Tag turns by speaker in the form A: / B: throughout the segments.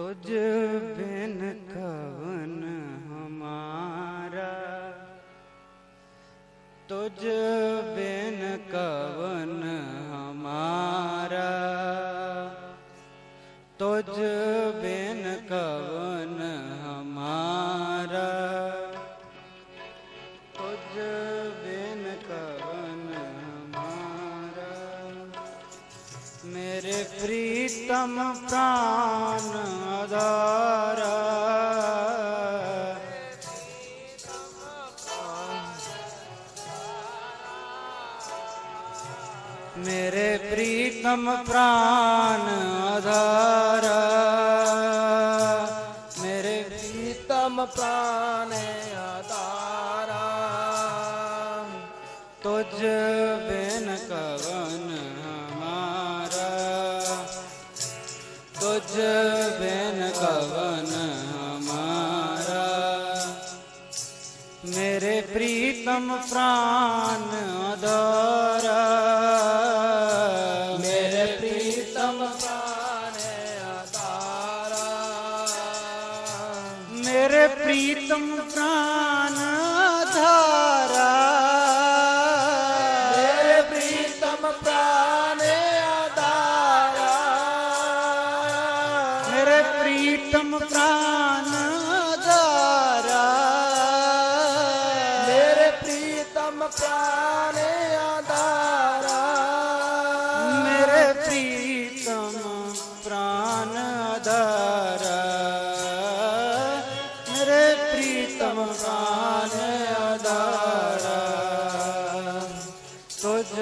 A: तुझ बिन कवन हमारा, तुझ बिन कवन हमारा, तुझ बिन कवन हमारा, तुझ बिन कवन हमारा। मेरे प्रीतम प्राण आधारा, मेरे प्रीतम प्राण आधारा, मेरे
B: प्रीतम प्राण आधारा।
A: तुझ बिन कवन हमारा, तुझ बिन कवन हमारा। मेरे प्रीतम प्राण आधारा,
B: मेरे प्रीतम प्राण आधारा।
A: मेरे प्रीतम प्राण आधारा,
B: मेरे प्रीतम प्राण आधारा।
A: मेरे प्रीतम प्राण आधारा,
B: मेरे प्रीतम प्राण आधारा।
A: मेरे प्रीतम प्राण आधारा, मेरे प्रीतम प्राण आधारा। तुझ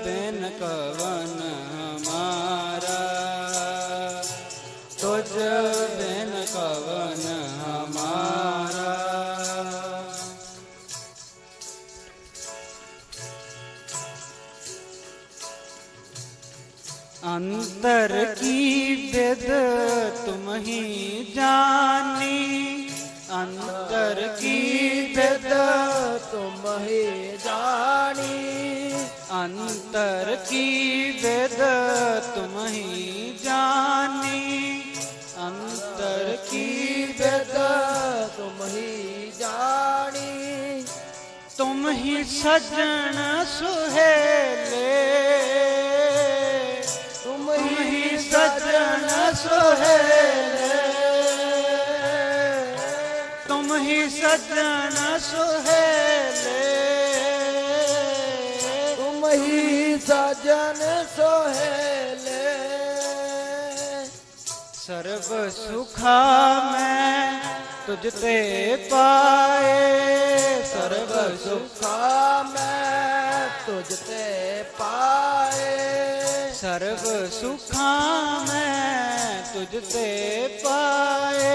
A: बिन कवन हमारा, तुझ बिन कवन हमारा। अंतर की वेद तुम ही जानी, अंतर की वेद
B: तुम ही जानी।
A: अंतर की वेद तुम ही जानी, अंतर की वेद
B: तुम ही जानी।
A: तुम ही सजन सुहेले,
B: तुम
A: तुम ही सजन सुहेले, तुम ही सजन सुहेले।
B: तुम ही सजन सोहेले।
A: सर्व सुखा मैं तुझते पाए, सर्व सुख
B: सुखा मैं तुझते पाए।
A: सर्व सुखा मैं तुझते पाए।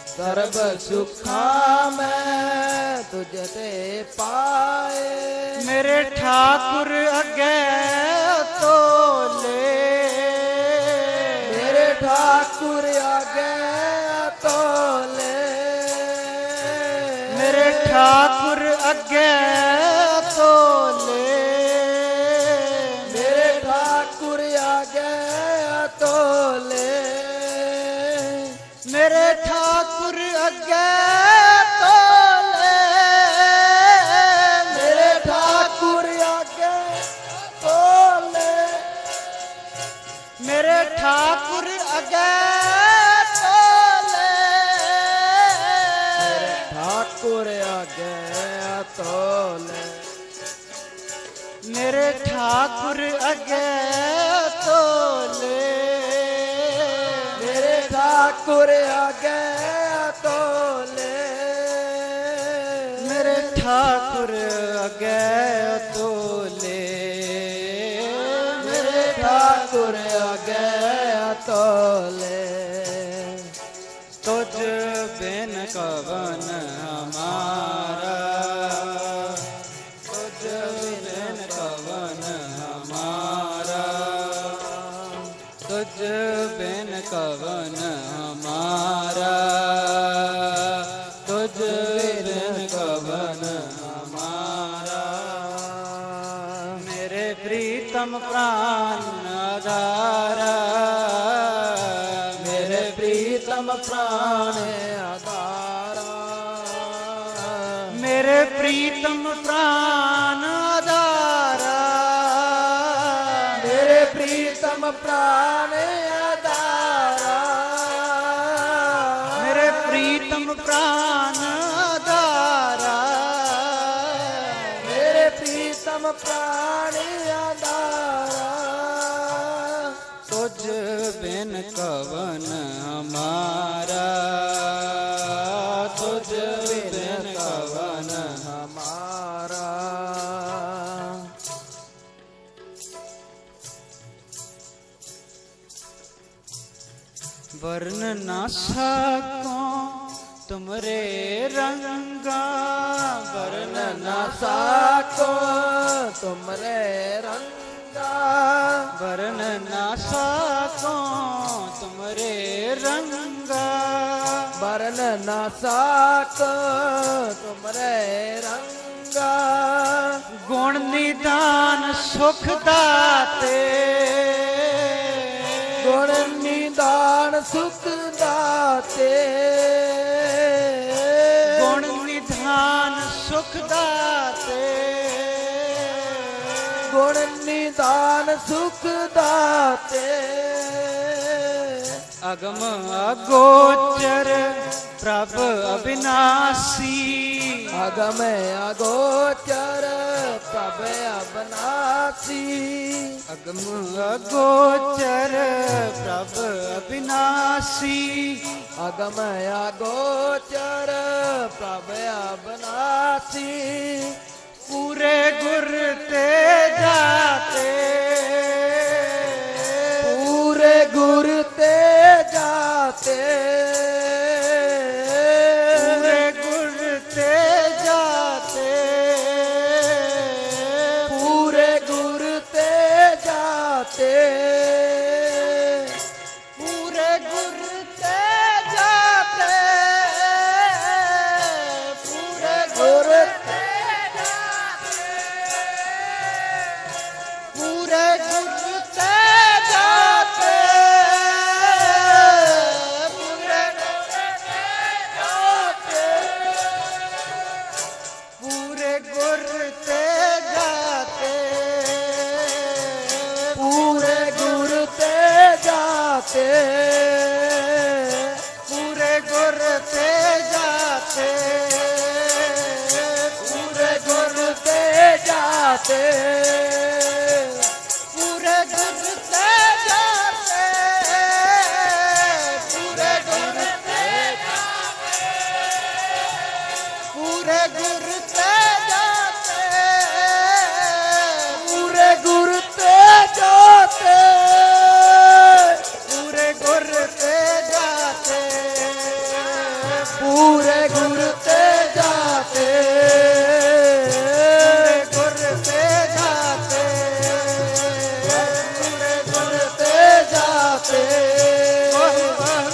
B: सर्व सुखा मैं तुझते पाए।
A: मेरे ठाकुर अगे तोले,
B: मेरे ठाकुर आगे तोले।
A: मेरे ठाकुर अगे तोले,
B: मेरे ठाकुर आगे तोले।
A: मेरे ठाकुर अगे तोले,
B: मेरे ठाकुर आगे तोले।
A: मेरे ठाकुर अगे तोले,
B: मेरे ठाकुर आगे तोले।
A: मेरे ठाकुर अगे तोले।
B: मेरे ठाकुर आगे तोले।
A: मेरे ठाकुर अगे तोले,
B: मेरे ठाकुर आगे तोले।
A: तुझ बिन कवन हमारा, तुझ बिन कवन हमारा, तुझ बिन कवन हमारा, तुझ बिन कवन हमारा। मेरे प्रीतम प्राण आधारा, मेरे प्रीतम
B: प्रीतम प्राण आधारा
A: मेरे प्रीतम प्राण आधारा
B: मेरे प्रीतम प्राण आधारा
A: मेरे प्रीतम प्राण आधारा
B: मेरे प्रीतम प्राण आधारा
A: तुझ बिन कवन हमारा तुझ बिन कवन
B: हमारा
A: वर्ण ना सको तुमरे रंगा वर्ण ना
B: साको तुमरे रंगा
A: वर्ण ना सको तुमरे रंगा
B: वर्ण न साको तुमरे रंगा
A: गुण निदान सुख दाते
B: गुण निदान सुख दाते
A: गुण निधान सुख दाते
B: गुण निदान सुख दाते
A: अगम अगोचर प्रभ अविनाशी
B: अगम अगोचर प्रभ अविनाशी
A: अगम अगोचर प्रभ अविनाशी
B: अगम अगोचर प्रभ अविनाशी
A: पूरे गुर ते जाते
B: पूरे गुर ते जाते
A: पूरे गुर ते जाते
B: पूरे गुर ते जाते पूरे गुर ते जाते पूरे गुर ते पूरे गुर ते जाते पूरे गुर ते जाते
A: पूरे गुर ते जाते
B: पूरे गुर ते जाते
A: पूरे गुर ते जाते
B: पूरे गुर ते जाते पूरे गुर ते जाते पूरे गुर ते पूरे गुर ते जाते पूरे गुर ते जाते
A: पूरे गुर ते जाते
B: पूरे गुर ते जाते
A: गुर ते जाते
B: पूरे गुर ते जाते वाहु वाहु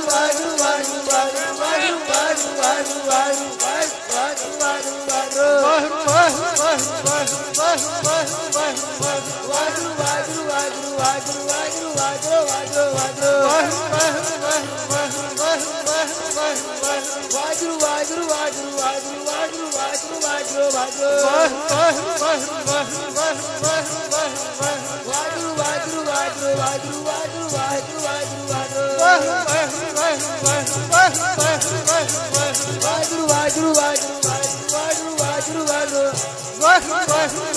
B: वाहु वाहु वाहु वाहु वाहु वाहु वाहु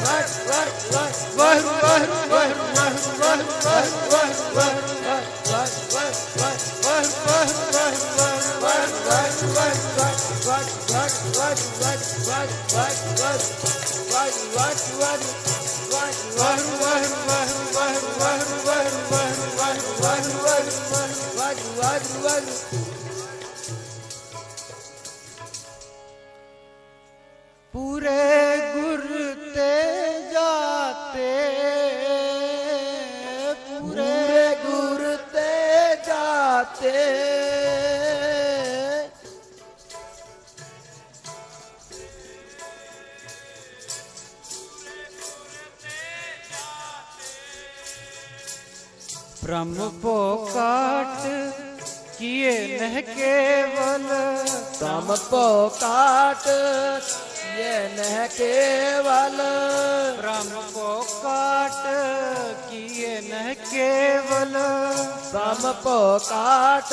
B: वाहु पूरे गुर ते जाते,
A: पूरे गुर ते जाते,
B: ब्रह्म पोकाट किए नह केवल,
A: तम को काट ये नह केवल,
B: ब्रह्म पोकाट किए नह केवल,
A: तम को काट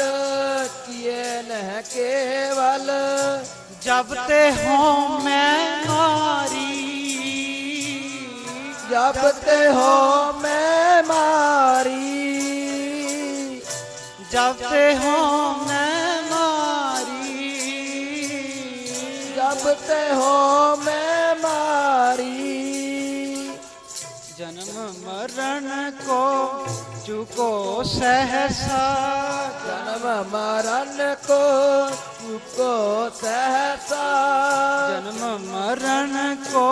A: किए नह केवल,
B: जब ते हों मैं मारी,
A: जब ते हो मैं मारी,
B: जब ते हों मैं मारी,
A: जब ते हो मैं मारी,
B: जन्म मरण को चुको सहसा,
A: जन्म मरण को चुको सहसा,
B: जन्म मरण को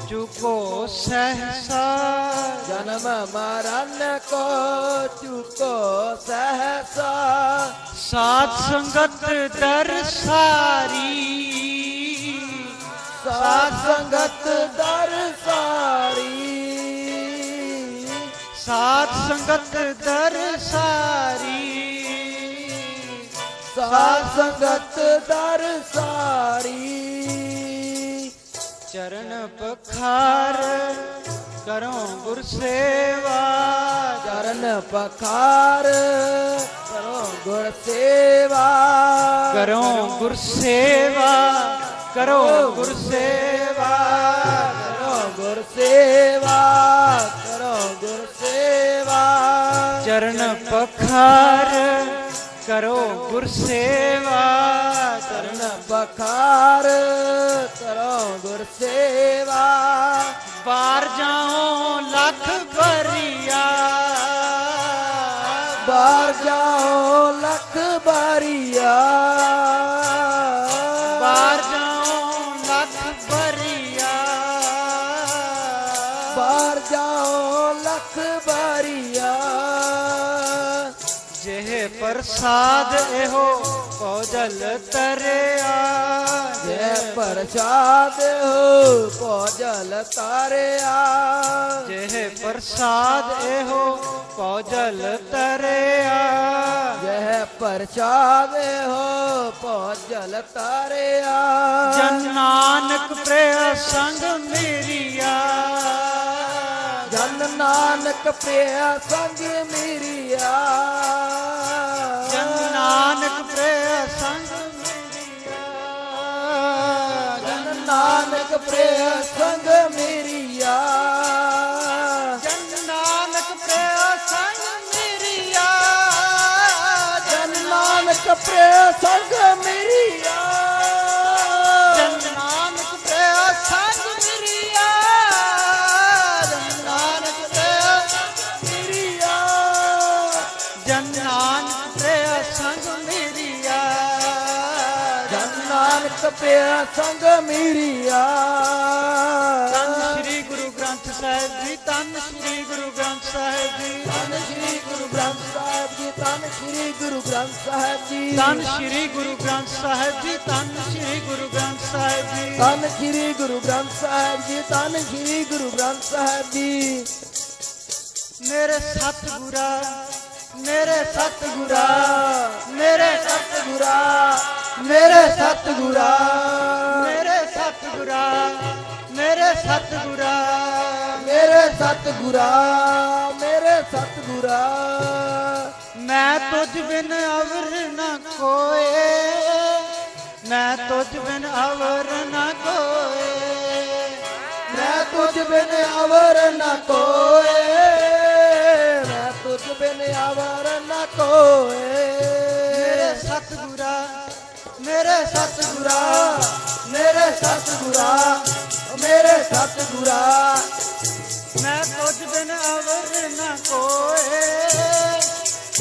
B: चुको सहसा,
A: जन्म मरण को चुको सहसा,
B: सात संगत दर सारी,
A: सात संगत दर सारी,
B: सात संगत दर सारी,
A: सात संगत दर सारी,
B: चरण पखार करो गुर सेवा,
A: चरण पखार करो गुर सेवा,
B: करो गुर सेवा, करो गुर सेवा,
A: करो गुर सेवा, करो गुर सेवा,
B: चरण पखार करो गुर सेवा,
A: चरण पखार करो गुर सेवा,
B: बार जाओ लख बरिया,
A: बार जाओ लख बारिया,
B: बार जाओ लख बरिया,
A: बार जाओ लख बारिया,
B: जेह प्रसाद एहो भोजल तरिया,
A: जय प्रसाद हो भोजल तारिया,
B: जेह प्रसाद एहो भोजल तरिया,
A: जय प्रसाद हो भोजल तारिया,
B: जन नानक प्रिय संग मेरिया,
A: जन नानक प्रिय संग मेरिया,
B: जन नानक प्रिय संग मेरिया,
A: जन नानक प्रिय संग मेरिया,
B: जन नानक प्रिय संग मेरिया,
A: जन नानक प्रिय संग मेरिया,
B: जन नानक प्रिय संग मेरिया, जन नानक प्रिय
A: मेरिया,
B: जन नानक प्रिय संग मेरिया,
A: जन नानक प्रिय संग मेरिया,
B: ਧੰਨ ਸ੍ਰੀ ਗੁਰੂ ਗ੍ਰੰਥ ਸਾਹਿਬ ਜੀ, ਧੰਨ ਸ੍ਰੀ ਗੁਰੂ ਗ੍ਰੰਥ ਸਾਹਿਬ ਜੀ,
A: ਧੰਨ ਸ੍ਰੀ ਗੁਰੂ ਗ੍ਰੰਥ ਸਾਹਿਬ ਜੀ, ਧੰਨ ਸ੍ਰੀ ਗੁਰੂ ਗ੍ਰੰਥ ਸਾਹਿਬ ਜੀ,
B: ਧੰਨ ਸ੍ਰੀ ਗੁਰੂ ਗ੍ਰੰਥ ਸਾਹਿਬ ਜੀ, ਧੰਨ ਸ੍ਰੀ ਗੁਰੂ ਗ੍ਰੰਥ ਸਾਹਿਬ ਜੀ,
A: ਧੰਨ ਸ੍ਰੀ ਗੁਰੂ ਗ੍ਰੰਥ ਸਾਹਿਬ ਜੀ, ਧੰਨ ਸ੍ਰੀ ਗੁਰੂ ਗ੍ਰੰਥ ਸਾਹਿਬ ਜੀ,
B: ਮੇਰੇ ਸਤਿਗੁਰਾ, ਮੇਰੇ ਸਤਿਗੁਰਾ,
A: ਮੇਰੇ ਸਤਿਗੁਰਾ, ਮੇਰੇ ਸਤਿਗੁਰਾ,
B: ਮੇਰੇ ਸਤਿਗੁਰਾ, ਮੇਰੇ ਸਤਿਗੁਰਾ,
A: ਮੇਰੇ ਸਤਿਗੁਰਾ, ਮੇਰੇ ਸਤਿਗੁਰਾ,
B: ਮੈਂ ਤੁਝ ਬਿਨ ਅਵਰ ਨਾ ਕੋਏ, ਮੈਂ ਤੁਝ ਬਿਨ ਅਵਰ ਨਾ ਕੋਏ,
A: ਮੈਂ ਤੁਝ ਬਿਨ ਅਵਰ ਨਾ ਕੋਏ, ਮੈਂ ਤੁਝ ਬਿਨ ਅਵਰ ਨਾ ਕੋਏ,
B: ਮੇਰੇ ਸਤਿਗੁਰਾ, मेरे सतगुरा,
A: मेरे सतगुरा, मेरे सतगुरा।
B: मैं तुझ बिन अवर न कोए,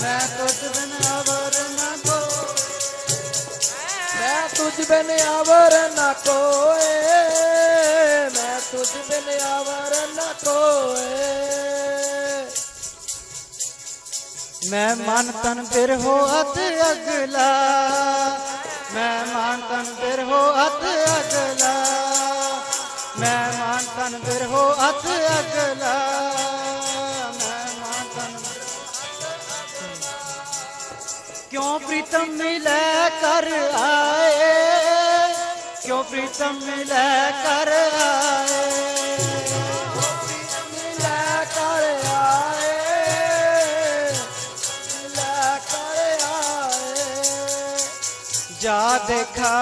B: मैं तुझ बिन अवर न कोए,
A: मैं तुझ बिन अवर न कोए, मैं तुझ बिन अवर न कोए।
B: मैं मन तन बिरहो अत अगला, मैं मन तन बिरहो अत अगला, मैं मन तन बिरहो अत अगला, मैं मन तन। क्यों प्रीतम मिले कर आए, क्यों प्रीतम मिले कर आए,
A: मिला कर आए, मिला कर आए।
B: जा देखा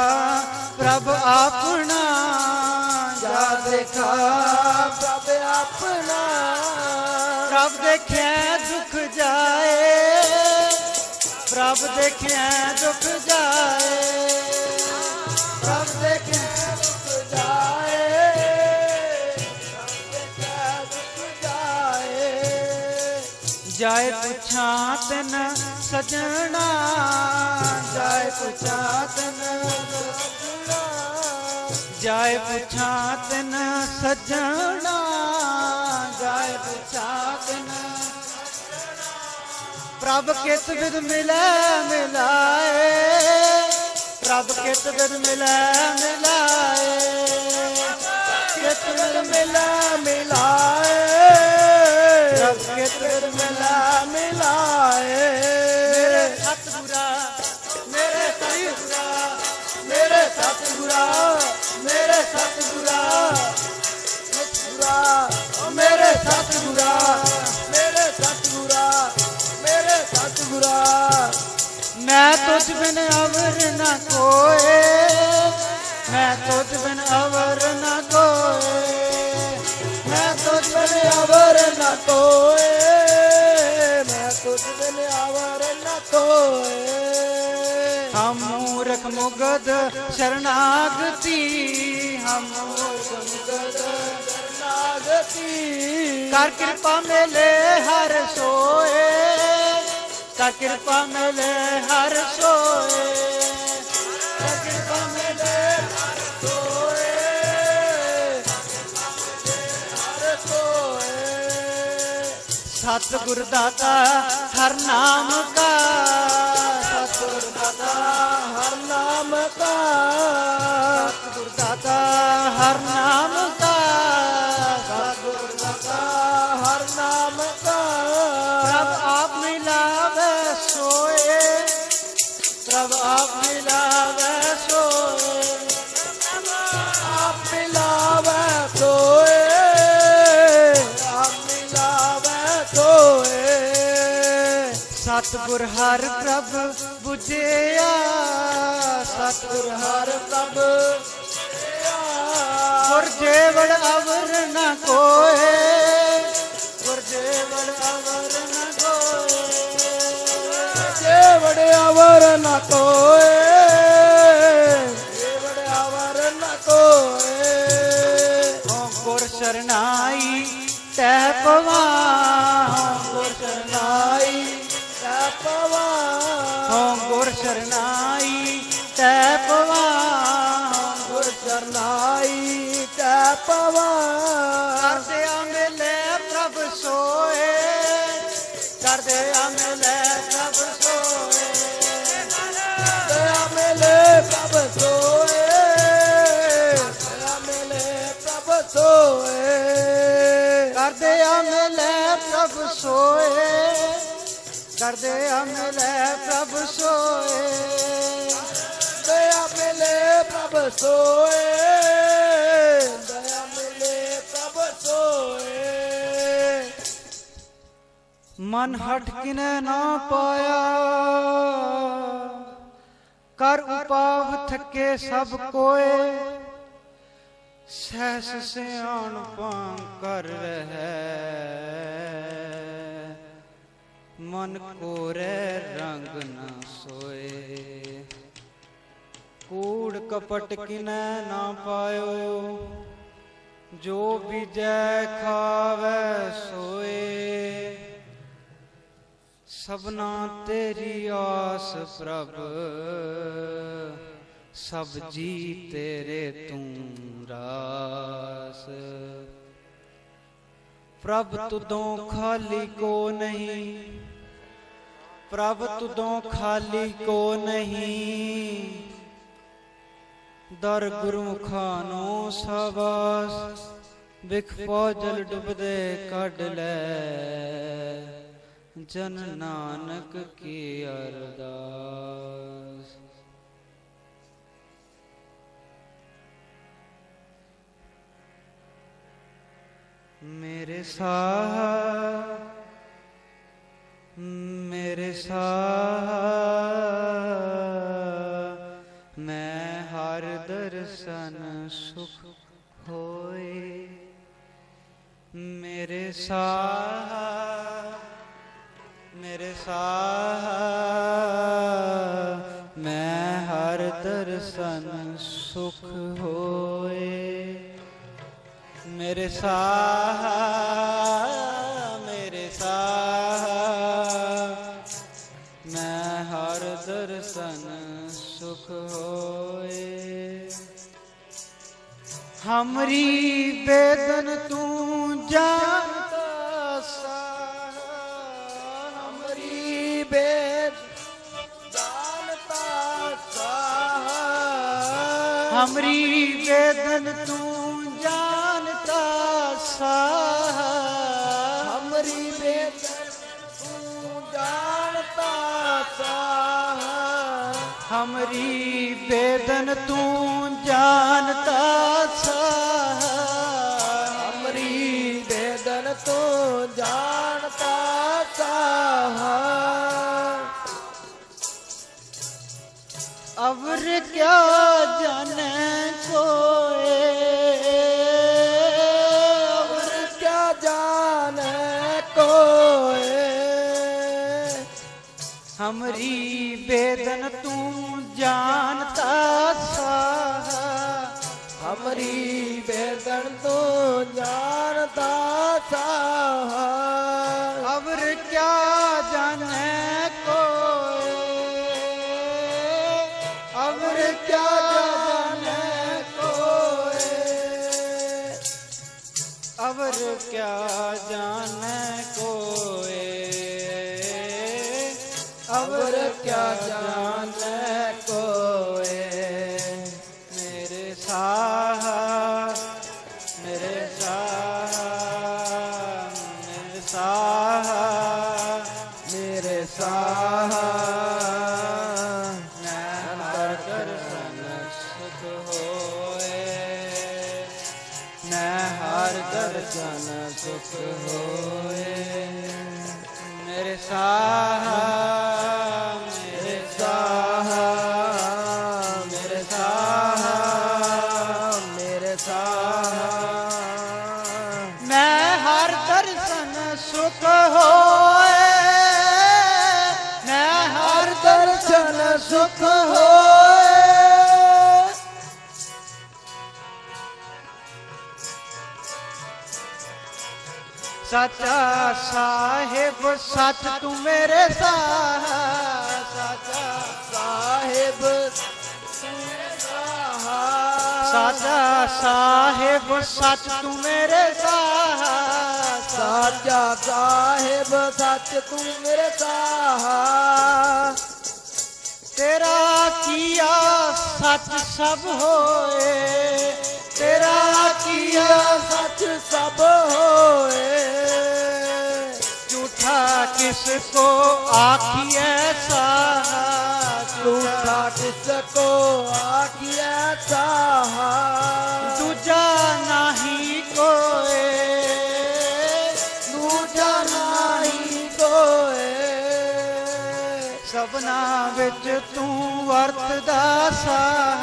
B: प्रभ अपना, जा देखा
A: प्रभ अपना,
B: प्रभ देखे दुख जाए, प्रभ देखे दुख जाए,
A: प्रभ देखे दुख जाए, प्रभ देखे दुख जाए।
B: जाए पूछा तन सजना, जाए पूछा तन, जाए पूछा तन सजना, जाए पूछा तन। प्रभ कित विद मिलै मिलाए, प्रभ कित विद मिलै मिलाए,
A: कित विद मिला मिलाए,
B: प्रभ कित विद
A: मिला मिलाए।
B: मेरे सतगुरा, मेरे सतगुरा,
A: मेरे सतगुरा, मेरे सतगुरा, सतगुरा, मेरे सतगुरा, मेरे सतगुरा, मेरे सतगुरा।
B: मैं तुझ बिन अवर न कोए, मैं तुझ बिन अवर न कोए,
A: मैं तुझ बिन अवर न कोए, मैं तुझ बिन अवर न कोए।
B: हम मूर्ख मुगध शरणागति, हम मूर्ख मुगध
A: शरणागति,
B: कर कृपा मिले हर सोए, कर कृपा मिले हर सोए,
A: कर कृपा मिले हर सोए, हर सोए।
B: सतगुर दाता हर नाम का, सतगुर दाता
A: हर नाम का,
B: सतगुर दाता हर नाम का,
A: सतगुर दाता हर नाम का।
B: प्रभ आप मिलावे सोए, प्रभ आप मिलावे सोए,
A: आप मिलावे सोए, आप मिलावे सोए।
B: सतगुर हर प्रभ बुझिया, सतगुर हर
A: प्रभ
B: गुरजेवड़ अवर न कोए, गुरजेवड़ अवर न कोए,
A: जेवड़ अवर न कोए, जेवड़ अवर न कोए।
B: हो गुर शरणाई तह पवा, हो गुर शरणाई
A: तै पवा,
B: हो गुर शरणाई तह पवा,
A: गुर शरणाई तै पवा।
B: करदे मिले प्रभ सोए, करदे मिले प्रभ सोए,
A: दया मिले प्रभ सोए, दया मिले प्रभ सोए।
B: करदे मिले प्रभ सोए, करदे मिले प्रभ सोए,
A: दया मिले प्रभ सोए, दया मिले प्रभ सोए।
B: मन हट किने ना पाया, कर उपाव थके सब कोए, सहस सियाणपा कर रहे, मन कोरे रंग न सोए। कूड़ कपट किनै ना पायो, जो बीजै खावै सोए। सबना तेरी आस प्रभ, सब जी तेरे तू रास। प्रभ तुदों खाली को नहीं, प्रभ तुदों खाली को नहीं। दर गुरमुखानो शाबाश, बिख जल डुबदे कढ लै। जन नानक की अरदास। मेरे साह, मेरे साह, मैं हर दर्शन सुख होए। मेरे साह, मेरे साह, मैं हर दर्शन सुख होए। मेरे साह, मेरे साह, मैं हर दर्शन सुख होए। हमरी बेदन तू जानता सा,
A: हमरी बेद जानता सा।
B: हमरी बेदन तू जानता सा।
A: हमरी बेदन तू जानता सा।
B: हमरी बेदन तू जानता सा।
A: हमरी बेदन तू जानता सा।
B: अवर क्या जाने कोई,
A: अवर क्या जाने कोई।
B: हमरी बेदन तू जानता सा।
A: हमरी बेदन तू जानता सा।
B: अवर क्या जाने कोई, अवर क्या जाने कोई। अवर क्या जाने कोई,
A: अवर क्या जाने कोई।
B: मेरे साह, मेरे साह, मेरे साह,
A: मेरे साह,
B: मैं हर दर्शन सुख होए। मैं हर दर्शन सुख होए। मेरे साह, मेरे साह,
A: मेरे साह, मेरे साह,
B: मैं हर दर्शन सुख होए। मैं हर
A: दर्शन सुख होए।
B: सच्चा साहिब सच तू मेरे साह। सच्चा
A: साहिब मेरे साह।
B: साचा साहिब सच तू मेरे साह।
A: साचा साहिब सच तू मेरे साह।
B: तेरा किया सच सब होए। तेरा किया
A: सच सब होए।
B: झूठा किसको आखिए साह।
A: झूठा किसको आखिए साह।
B: दूजा नहीं कोई,
A: दूजा नहीं कोई।
B: सबना विच तू वरतदा साह।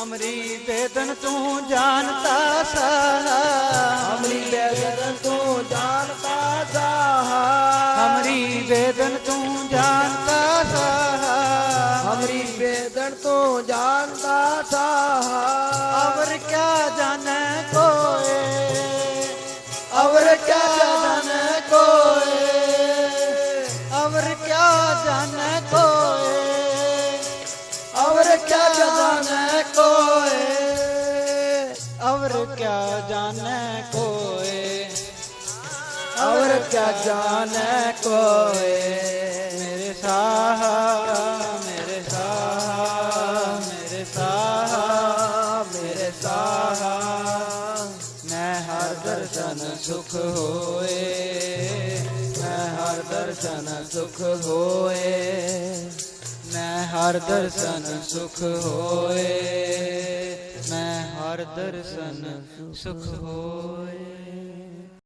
B: हमरी वेदन तू जानता साहा,
A: हमरी वेदन तू जानता साहा,
B: हमरी वेदन तू जानता साहा,
A: हमरी वेदन तू जानता साहा।
B: अवर क्या जाने कोई,
A: अवर क्या जाने कोई,
B: अवर क्या जाने कोई,
A: अवर क्या जाने कोई,
B: अवर क्या जाने कोई,
A: अवर क्या जाने कोई।
B: मेरे साहा, मेरे साहा, मेरे साहा,
A: मेरे साहा,
B: मैं हर दर्शन सुख होए, मैं हर दर्शन सुख होए, मैं हर दर्शन सुख होए, मैं हर दर्शन सुख होए।